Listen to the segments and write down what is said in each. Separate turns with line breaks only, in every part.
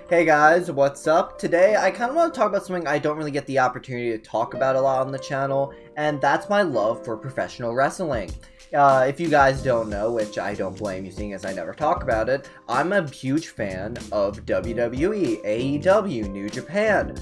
Hey guys, what's up? Today I kind of want to talk about something I don't really get the opportunity to talk about a lot on the channel, and that's my love for professional wrestling. If you guys don't know, which I don't blame you seeing as I never talk about it, I'm a huge fan of WWE, AEW, New Japan.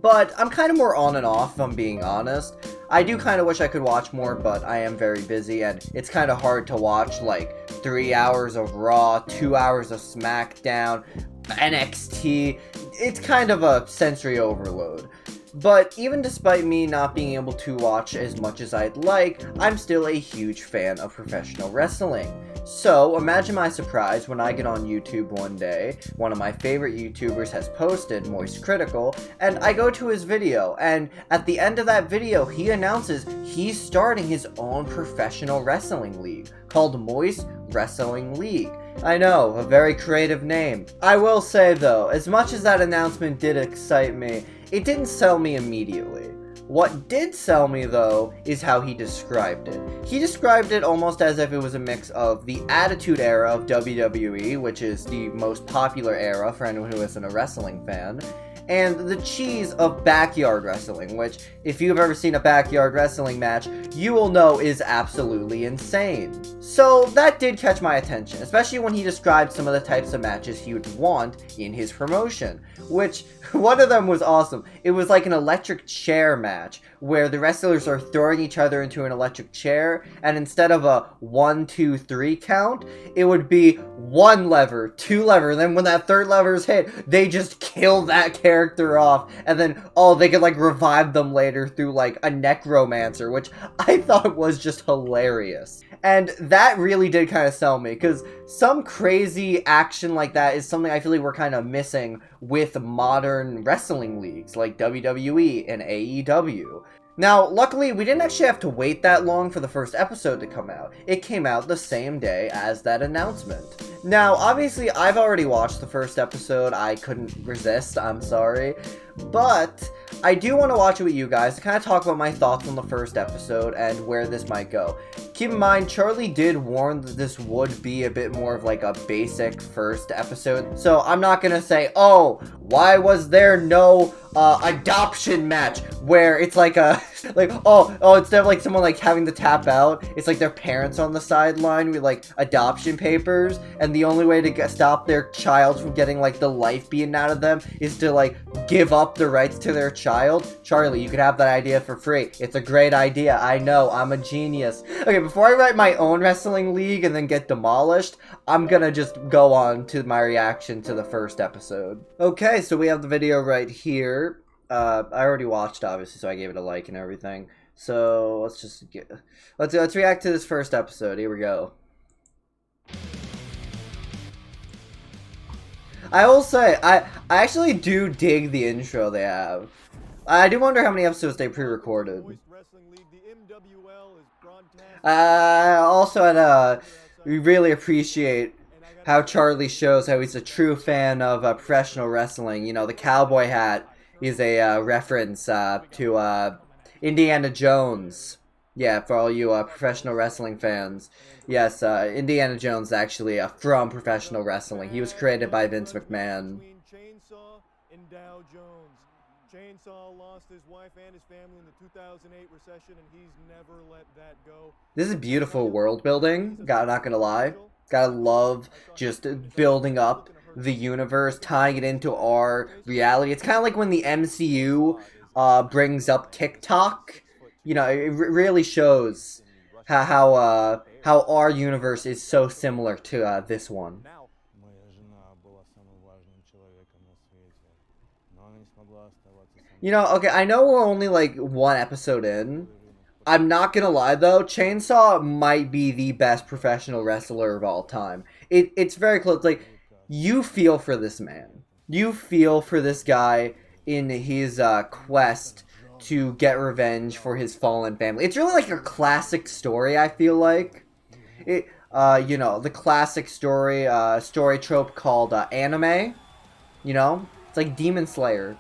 But I'm kind of more on and off, if I'm being honest. I do kind of wish I could watch more, but I am very busy, and it's kind of hard to watch, like, 3 hours of Raw, 2 hours of SmackDown, NXT. It's kind of a sensory overload. But even despite me not being able to watch as much as I'd like, I'm still a huge fan of professional wrestling. So imagine my surprise when I get on YouTube one day, one of my favorite YouTubers has posted, Moist Critical, and I go to his video, and at the end of that video he announces he's starting his own professional wrestling league, called Moist Wrestling League. I know, a very creative name. I will say though, as much as that announcement did excite me, it didn't sell me immediately. What did sell me though, is how he described it. He described it almost as if it was a mix of the Attitude Era of WWE, which is the most popular era for anyone who isn't a wrestling fan, and the cheese of backyard wrestling, which, if you've ever seen a backyard wrestling match, you will know is absolutely insane. So that did catch my attention, especially when he described some of the types of matches he would want in his promotion, which, one of them was awesome. It was like an electric chair match, where the wrestlers are throwing each other into an electric chair, and instead of a 1, 2, 3 count, it would be 1 lever, 2 lever, and then when that 3rd lever is hit, they just kill that character off, and then, oh, they could, like, revive them later through, like, a necromancer, which I thought was just hilarious. And that really did kind of sell me, because some crazy action like that is something I feel like we're kind of missing with modern wrestling leagues, like WWE and AEW. Now, luckily, we didn't actually have to wait that long for the first episode to come out. It came out the same day as that announcement. Now, obviously, I've already watched the first episode. I couldn't resist, I'm sorry. But I do want to watch it with you guys to kind of talk about my thoughts on the first episode and where this might go. Keep in mind, Charlie did warn that this would be a bit more of like a basic first episode. So I'm not going to say, oh, why was there no adoption match where it's like a instead of like someone like having to tap out, it's like their parents on the sideline with like adoption papers, and the only way to stop their child from getting like the life beaten out of them is to like give up the rights to their child. Charlie, you could have that idea for free. It's a great idea. I know, I'm a genius. Okay, before I write my own wrestling league and then get demolished, I'm gonna just go on to my reaction to the first episode. Okay, so we have the video right here. I already watched, obviously, so I gave it a like and everything. So let's react to this first episode. Here we go. I will say, I actually do dig the intro they have. I do wonder how many episodes they pre-recorded. We really appreciate how Charlie shows how he's a true fan of professional wrestling. You know, the cowboy hat is a reference to Indiana Jones. Yeah, for all you professional wrestling fans. Yes, Indiana Jones actually from professional wrestling. He was created by Vince McMahon. Chainsaw lost his wife and his family in the 2008 recession, and he's never let that go. This is beautiful world building, not gonna lie. Gotta love just building up the universe, tying it into our reality. It's kind of like when the MCU brings up TikTok. You know, it really shows how our universe is so similar to this one. You know, okay, I know we're only like 1 episode in. I'm not gonna lie though, Chainsaw might be the best professional wrestler of all time. It's very close. Like, you feel for this man. You feel for this guy in his quest to get revenge for his fallen family. It's really like a classic story, I feel like. You know, the classic story trope called anime. You know, it's like Demon Slayer.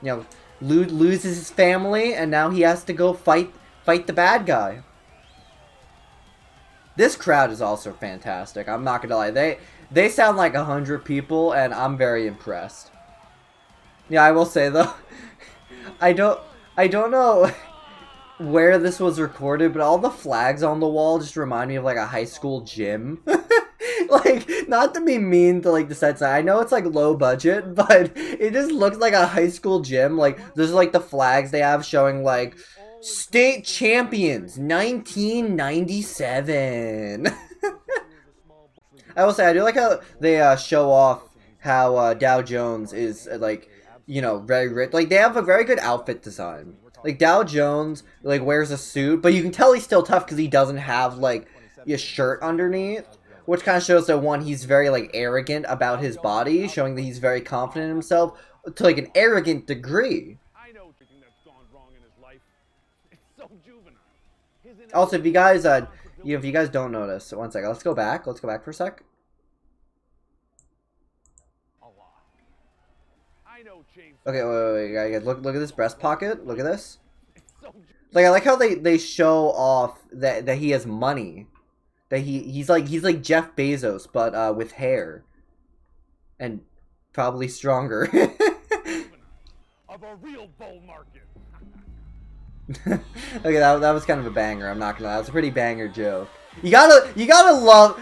You know, loses his family, and now he has to go fight the bad guy. This crowd is also fantastic. I'm not gonna lie. They sound like 100 people, and I'm very impressed. Yeah, I will say though, I don't know where this was recorded, but all the flags on the wall just remind me of like a high school gym. Like, not to be mean to like the set side, I know it's like low budget, but it just looks like a high school gym. Like, there's like the flags they have showing like state champions 1997. I will say, I do like how they show off how Dow Jones is like, you know, very rich. Like, they have a very good outfit design. Like, Dow Jones like wears a suit, but you can tell he's still tough because he doesn't have like a shirt underneath, which kind of shows that one, he's very like arrogant about his body, showing that he's very confident in himself to like an arrogant degree. Also, if you guys don't notice, one second, let's go back for a sec. Okay, wait, look at this breast pocket. Look at this. Like, I like how they show off that he has money, that he's like Jeff Bezos, but with hair, and probably stronger. Of a real bull market. Okay, that was kind of a banger. I'm not gonna lie, that was a pretty banger joke. You gotta love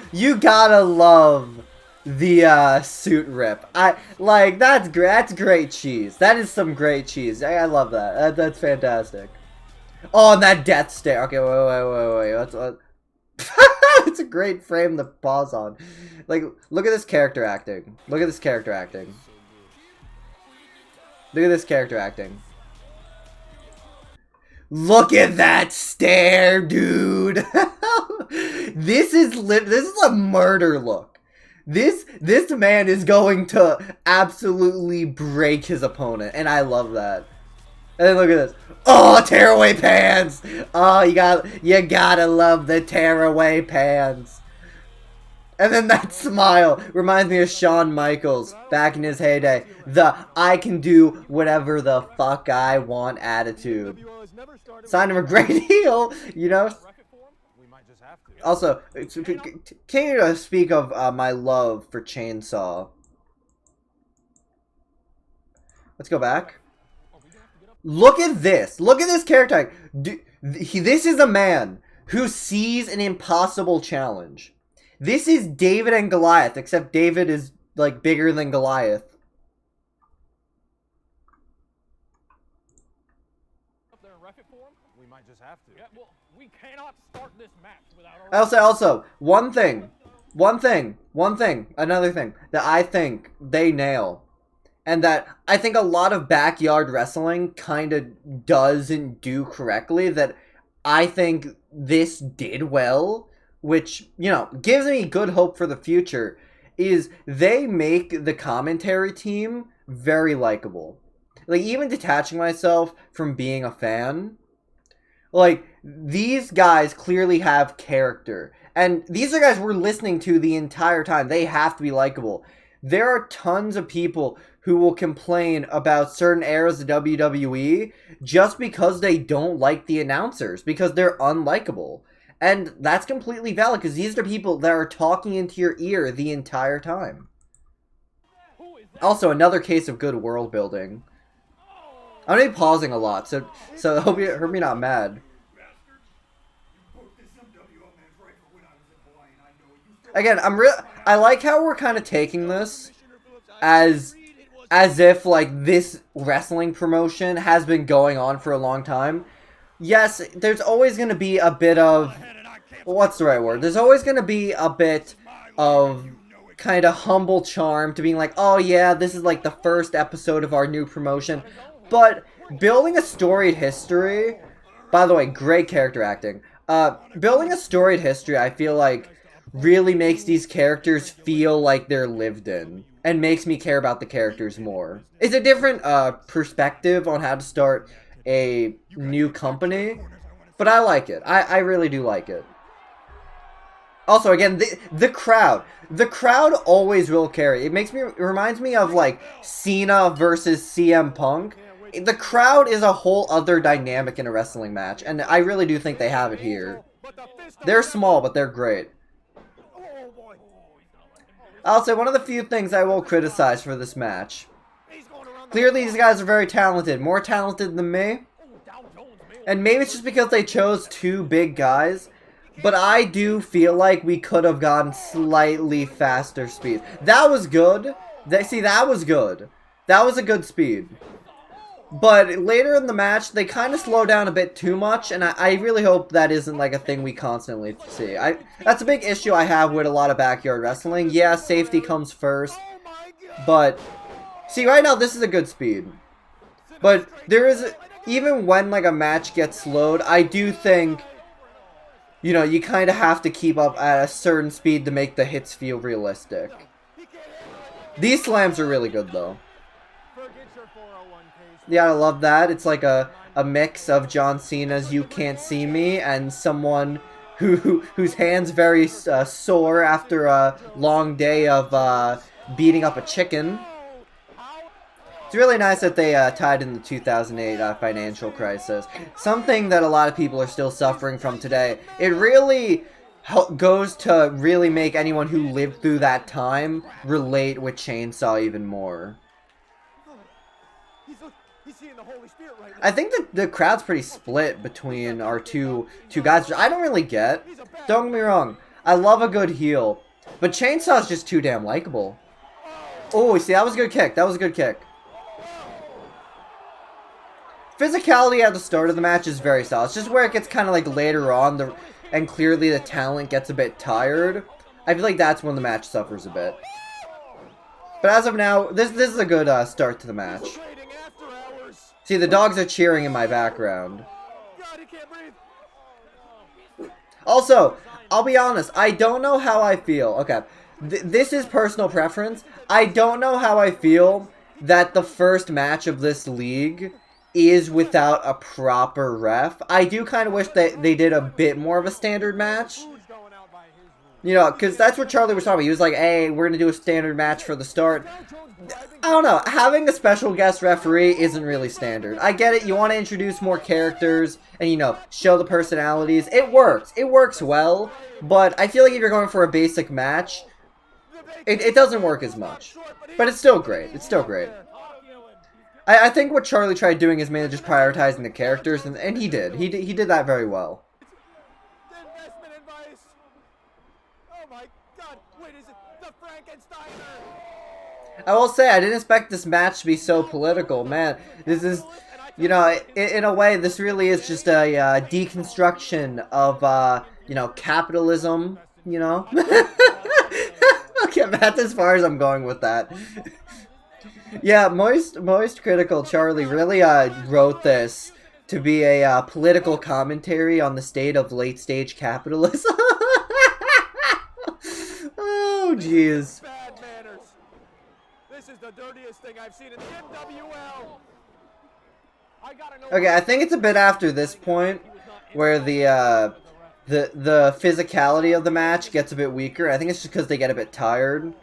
the suit rip. That's great cheese. That is some great cheese. I love that. That's fantastic. Oh, and that death stare. Okay, wait. It's a great frame to pause on. Like, look at this character acting. Look at this character acting. Look at that stare, dude. This is a murder look. This man is going to absolutely break his opponent, and I love that. And then look at this. Oh, tearaway pants. Oh, you gotta love the tearaway pants. And then that smile reminds me of Shawn Michaels back in his heyday. The I can do whatever the fuck I want attitude. Sign of a great heel, you know? Also, can you speak of my love for Chainsaw? Let's go back. Look at this. Look at this character. This is a man who sees an impossible challenge. This is David and Goliath, except David is, like, bigger than Goliath. Also, another thing that I think they nail, and that I think a lot of backyard wrestling kind of doesn't do correctly, that I think this did well, which, you know, gives me good hope for the future, is they make the commentary team very likable. Like, even detaching myself from being a fan, like, these guys clearly have character. And these are guys we're listening to the entire time. They have to be likable. There are tons of people who will complain about certain eras of WWE just because they don't like the announcers, because they're unlikable. And that's completely valid, because these are people that are talking into your ear the entire time. Also, another case of good world building. I'm gonna be pausing a lot, so hope you're not mad. Again, I like how we're kind of taking this as if, like, this wrestling promotion has been going on for a long time. Yes, there's always going to be a bit of, what's the right word? There's always going to be a bit of kind of humble charm to being like, oh yeah, this is like the first episode of our new promotion. But building a storied history, by the way, great character acting. Building a storied history, I feel like, really makes these characters feel like they're lived in, and makes me care about the characters more. It's a different perspective on how to start a new company, but I like it. I really do like it. Also, again, the crowd always will carry. It reminds me of, like, Cena versus CM Punk. The crowd is a whole other dynamic in a wrestling match, and I really do think they have it here. They're small, but they're great. I'll say one of the few things I will criticize for this match. Clearly these guys are very talented, more talented than me. And maybe it's just because they chose two big guys. But I do feel like we could have gotten slightly faster speed. That was good. See, that was good. That was a good speed. But later in the match, they kind of slow down a bit too much, and I really hope that isn't like a thing we constantly see. That's a big issue I have with a lot of backyard wrestling. Yeah, safety comes first, but see, right now this is a good speed. But there is, even when like a match gets slowed, I do think, you know, you kind of have to keep up at a certain speed to make the hits feel realistic. These slams are really good though. Yeah, I love that. It's like a mix of John Cena's "You Can't See Me" and someone whose hands very sore after a long day of beating up a chicken. It's really nice that they tied in the 2008 financial crisis. Something that a lot of people are still suffering from today. It really goes to really make anyone who lived through that time relate with Chainsaw even more. I think that the crowd's pretty split between our two guys, which I don't really get. Don't get me wrong, I love a good heel, but Chainsaw's just too damn likable. Oh, see, that was a good kick. That was a good kick. Physicality at the start of the match is very solid. It's just where it gets kind of like later on, and clearly the talent gets a bit tired. I feel like that's when the match suffers a bit. But as of now, this is a good start to the match. See, the dogs are cheering in my background. Also, I'll be honest, I don't know how I feel. Okay, this is personal preference. I don't know how I feel that the first match of this league is without a proper ref. I do kind of wish that they did a bit more of a standard match. You know, because that's what Charlie was talking about. He was like, hey, we're going to do a standard match for the start. I don't know. Having a special guest referee isn't really standard. I get it. You want to introduce more characters and, you know, show the personalities. It works. It works well. But I feel like if you're going for a basic match, it doesn't work as much. But it's still great. It's still great. I think what Charlie tried doing is mainly just prioritizing the characters, and he did. He did that very well. I will say, I didn't expect this match to be so political. Man, this is, you know, in a way, this really is just a deconstruction of, you know, capitalism, you know? Okay, that's as far as I'm going with that. Yeah, Moist Critical Charlie really wrote this to be a political commentary on the state of late-stage capitalism. Oh, jeez. This is the dirtiest thing I've seen in the NWL. Okay, I think it's a bit after this point where the physicality of the match gets a bit weaker. I think it's just because they get a bit tired.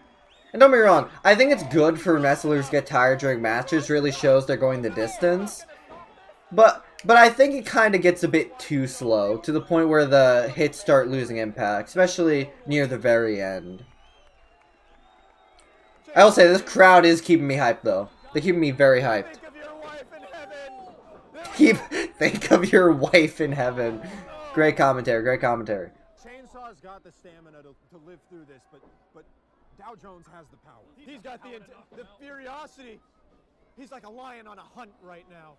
And don't be wrong, I think it's good for wrestlers to get tired during matches. Really shows they're going the distance. But I think it kind of gets a bit too slow to the point where the hits start losing impact, especially near the very end. I will say, this crowd is keeping me hyped, though. They're keeping me very hyped. Think of your wife in heaven. Great commentary, great commentary.
Chainsaw's got the stamina to live through this, but Dow Jones has the power. He's got the curiosity. He's like a lion on a hunt right now.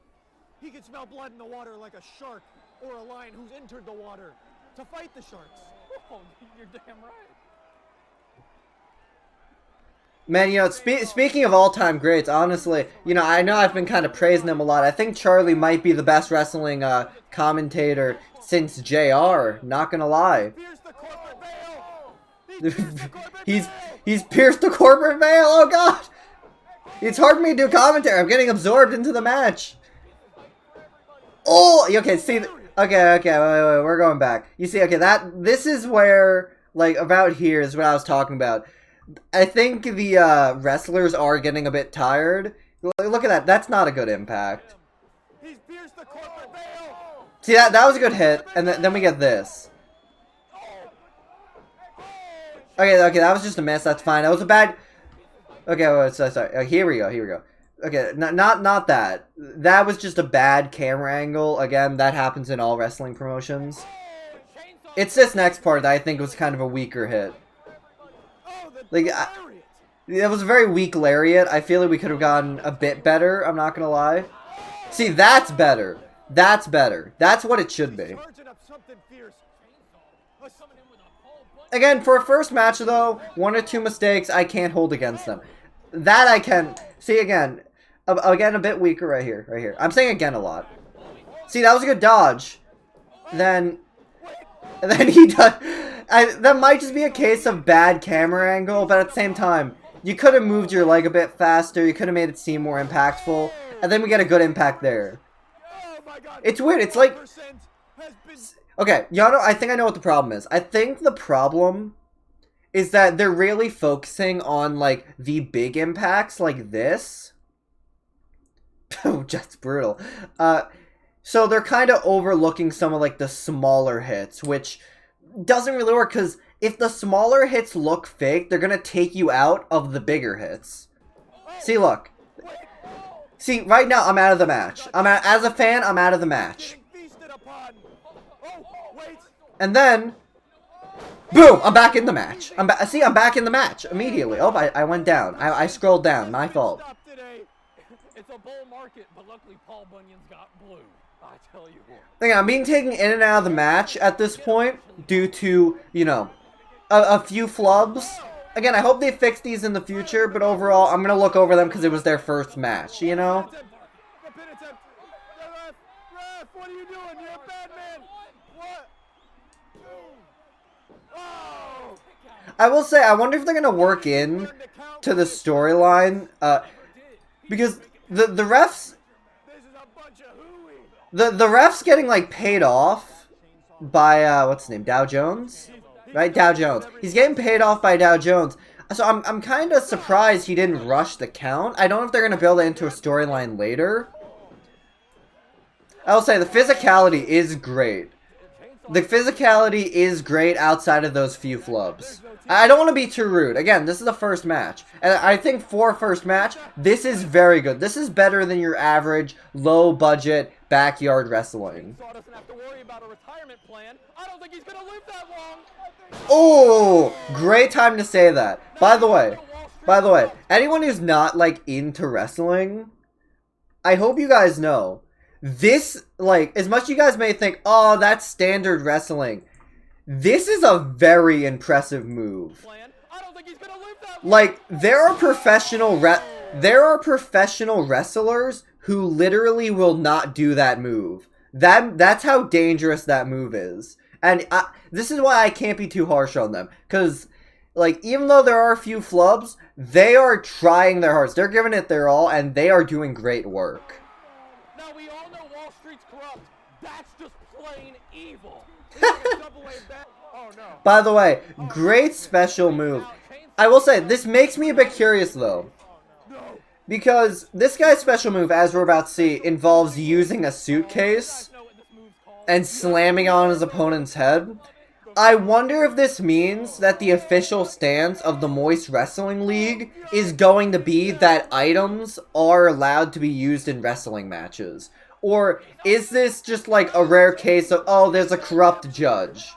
He can smell blood in the water like a shark or a lion who's entered the water to fight the sharks. Oh, you're damn right.
Man, you know, speaking of all-time greats, honestly, you know I've been kind of praising him a lot. I think Charlie might be the best wrestling commentator since JR, not gonna lie. He's pierced the corporate veil, oh god! It's hard for me to do commentary, I'm getting absorbed into the match. Oh, okay, see, okay, wait, we're going back. You see, okay, this is where, like, about here is what I was talking about. I think the wrestlers are getting a bit tired. Look at that. That's not a good impact. See, that was a good hit. And then we get this. Okay, that was just a miss. That's fine. That was a bad... Okay, wait, sorry. Here we go. Okay, not that. That was just a bad camera angle. Again, that happens in all wrestling promotions. It's this next part that I think was kind of a weaker hit. Like, it was a very weak lariat. I feel like we could have gotten a bit better, I'm not gonna lie. See, that's better. That's better. That's what it should be. Again, for a first match, though, 1 or 2 mistakes I can't hold against them. That I can... See, again, a bit weaker right here. I'm saying again a lot. See, that was a good dodge. Then he does... that might just be a case of bad camera angle, but at the same time, you could have moved your leg a bit faster, you could have made it seem more impactful, and then we get a good impact there. It's weird, it's like... Okay, Yano, I think I know what the problem is. I think the problem is that they're really focusing on, like, the big impacts like this. Oh, that's brutal. So they're kind of overlooking some of, like, the smaller hits, which doesn't really work, because if the smaller hits look fake, they're gonna take you out of the bigger hits. See, look. See, right now, I'm out of the match. As a fan, I'm out of the match. And then, boom, I'm back in the match. I'm back in the match immediately. Oh, I went down. I scrolled down. My fault.
It's a bull market, but luckily Paul Bunyan's got blue. I tell you what.
Again, I'm being taken in and out of the match at this point due to, you know, a few flubs. Again, I hope they fix these in the future, but overall, I'm going to look over them because it was their first match, you know?
What are you doing? You're a bad man. What?
I will say, I wonder if they're going to work in to the storyline, because the refs, the refs getting, like, paid off by, what's his name, Dow Jones? Right, Dow Jones. He's getting paid off by Dow Jones. So I'm kind of surprised he didn't rush the count. I don't know if they're going to build it into a storyline later. I will say, the physicality is great. The physicality is great outside of those few flubs. I don't want to be too rude. Again, this is the first match. And I think for a first match, this is very good. This is better than your average, low-budget, backyard wrestling. Oh, great time to say that. By the way, anyone who's not, like, into wrestling, I hope you guys know, this, like, as much as you guys may think, oh, that's standard wrestling, this is a very impressive move. Like, there are professional wrestlers who literally will not do that move. That's how dangerous that move is. And this is why I can't be too harsh on them. Because, like, even though there are a few flubs, they are trying their hardest. They're giving it their all, and they are doing great work.
Now, we all know Wall Street's corrupt. That's just plain evil.
By the way, great special move. I will say, this makes me a bit curious, though. Because this guy's special move, as we're about to see, involves using a suitcase and slamming on his opponent's head. I wonder if this means that the official stance of the Moist Wrestling League is going to be that items are allowed to be used in wrestling matches. Or is this just like a rare case of, oh, there's a corrupt judge?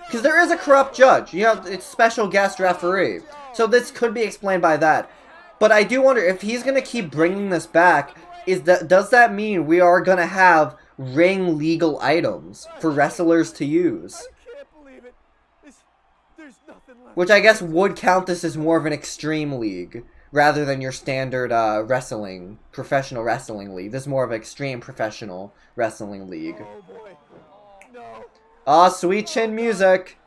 Because there is a corrupt judge. You know, it's special guest referee. So this could be explained by that. But I do wonder if he's going to keep bringing this back, does that mean we are going to have ring legal items for wrestlers to use? Which I guess would count this as more of an extreme league rather than your standard professional wrestling league. This is more of an extreme professional wrestling league. Ah, sweet chin music.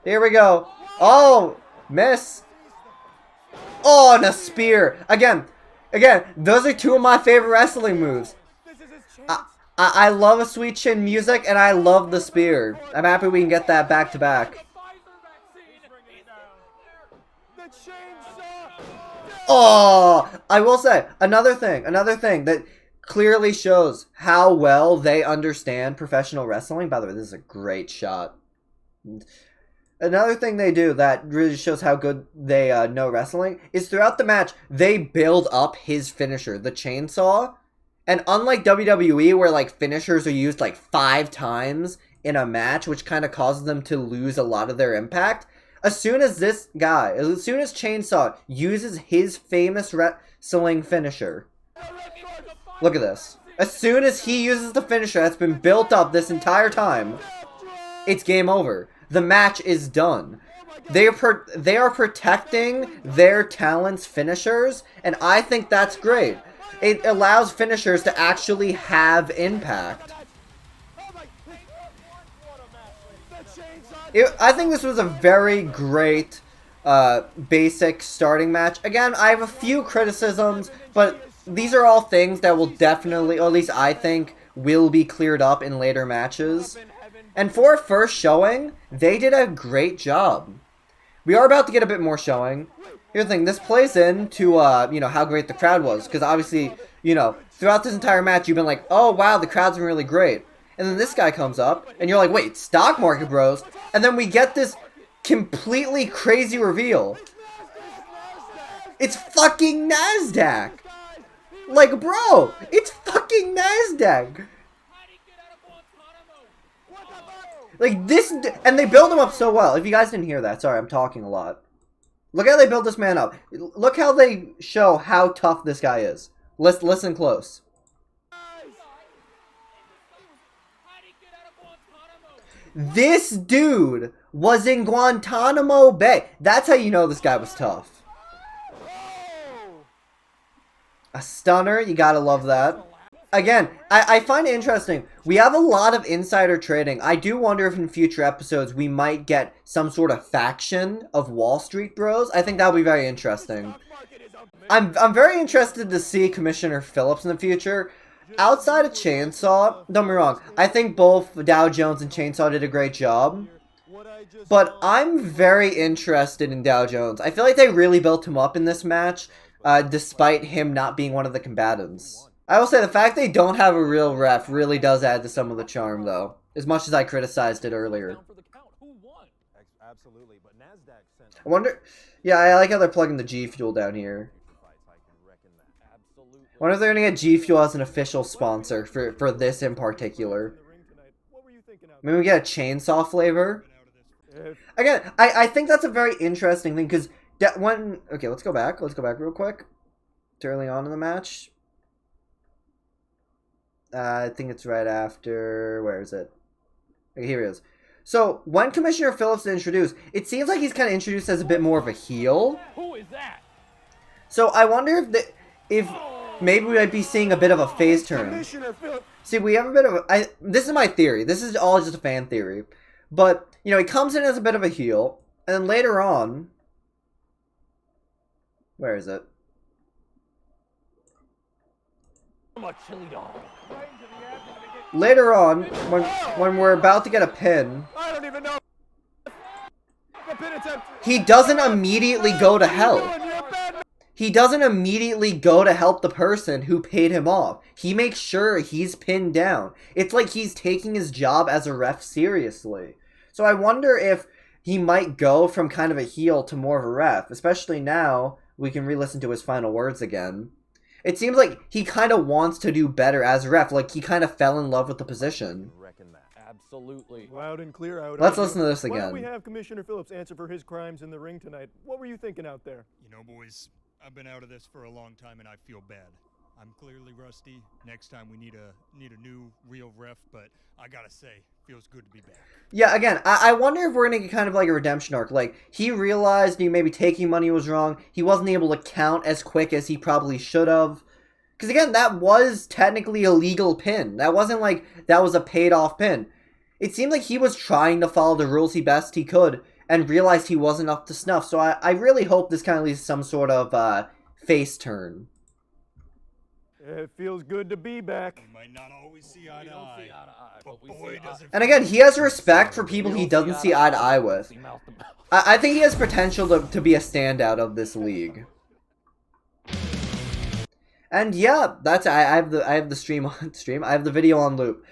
Here we go. Oh, miss. Oh, and a spear. Again, those are two of my favorite wrestling moves. I love a sweet chin music, and I love the spear. I'm happy we can get that back to back. Oh, I will say, another thing that clearly shows how well they understand professional wrestling. By the way, this is a great shot. Another thing they do that really shows how good they know wrestling is throughout the match, they build up his finisher, the chainsaw. And unlike WWE, where like finishers are used like 5 times in a match, which kind of causes them to lose a lot of their impact, as soon as Chainsaw uses his famous wrestling finisher, look at this. As soon as he uses the finisher that's been built up this entire time, it's game over. The match is done. They are protecting their talents' finishers, and I think that's great. It allows finishers to actually have impact. I think this was a very great basic starting match. Again, I have a few criticisms, but these are all things that will definitely, or at least I think, will be cleared up in later matches. And for a first showing, they did a great job. We are about to get a bit more showing. Here's the thing, this plays into, you know, how great the crowd was. Because obviously, you know, throughout this entire match, you've been like, oh, wow, the crowd's been really great. And then this guy comes up, and you're like, wait, Stock Market Bros? And then we get this completely crazy reveal. It's fucking NASDAQ! Like, bro, it's fucking NASDAQ! Like, this, and they build him up so well. If you guys didn't hear that, sorry, I'm talking a lot. Look how they build this man up. Look how they show how tough this guy is. Listen close. This dude was in Guantanamo Bay. That's how you know this guy was tough. A stunner, you gotta love that. Again, I find it interesting. We have a lot of insider trading. I do wonder if in future episodes we might get some sort of faction of Wall Street Bros. I think that would be very interesting. I'm very interested to see Commissioner Phillips in the future. Outside of Chainsaw, don't get me wrong, I think both Dow Jones and Chainsaw did a great job. But I'm very interested in Dow Jones. I feel like they really built him up in this match, despite him not being one of the combatants. I will say the fact they don't have a real ref really does add to some of the charm, though. As much as I criticized it earlier. I wonder... Yeah, I like how they're plugging the G Fuel down here. I wonder if they're going to get G Fuel as an official sponsor for this in particular. Maybe we get a chainsaw flavor. Again, I think that's a very interesting thing, because when... Okay, let's go back. Let's go back real quick. To early on in the match. I think it's right after... Where is it? Okay, here he is. So, when Commissioner Phillips is introduced, it seems like he's kind of introduced as a bit more of a heel.
Who is that?
So, I wonder if maybe we might be seeing a bit of a phase turn. See, we have a bit of a... This is my theory. This is all just a fan theory. But, you know, he comes in as a bit of a heel, and then later on... Where is it?
I'm a chili dog.
Later on, when we're about to get a pin,
I don't even know.
he doesn't immediately go to help. He doesn't immediately go to help the person who paid him off. He makes sure he's pinned down. It's like he's taking his job as a ref seriously. So I wonder if he might go from kind of a heel to more of a ref, especially now we can re-listen to his final words again. It seems like he kind of wants to do better as a ref. Like, he kind of fell in love with the position.
Absolutely.
Loud and clear out.
Let's listen to this again.
Why don't we have Commissioner Phillips answer for his crimes in the ring tonight? What were you thinking out there?
You know, boys, I've been out of this for a long time and I feel bad. I'm clearly rusty. Next time we need a new real ref, but I gotta say, feels good to be back.
Yeah, again, I wonder if we're gonna get kind of like a redemption arc. Like, he realized maybe taking money was wrong. He wasn't able to count as quick as he probably should have. Because again, that was technically a legal pin. That wasn't like that was a paid off pin. It seemed like he was trying to follow the rules best he could and realized he wasn't up to snuff. So I really hope this kind of leads to some sort of face turn.
It feels good to be back.
We might not always see eye to eye, but boy, does it...
And again, he has respect for people he doesn't see eye to eye with. I think he has potential to be a standout of this league. And yeah, that's I have the stream on stream. I have the video on loop.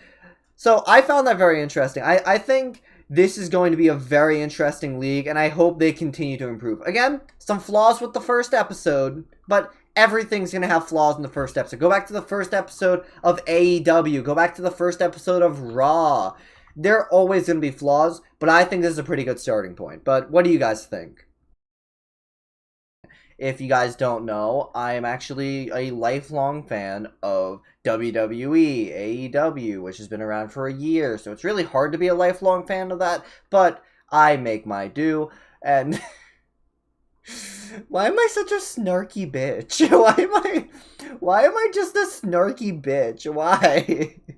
So I found that very interesting. I think, this is going to be a very interesting league, and I hope they continue to improve. Again, some flaws with the first episode, but everything's going to have flaws in the first episode. Go back to the first episode of AEW. Go back to the first episode of Raw. There are always going to be flaws, but I think this is a pretty good starting point. But what do you guys think? If you guys don't know, I am actually a lifelong fan of WWE, AEW, which has been around for a year, so it's really hard to be a lifelong fan of that, but I make my do, and why am I such a snarky bitch? Why am I just a snarky bitch? Why?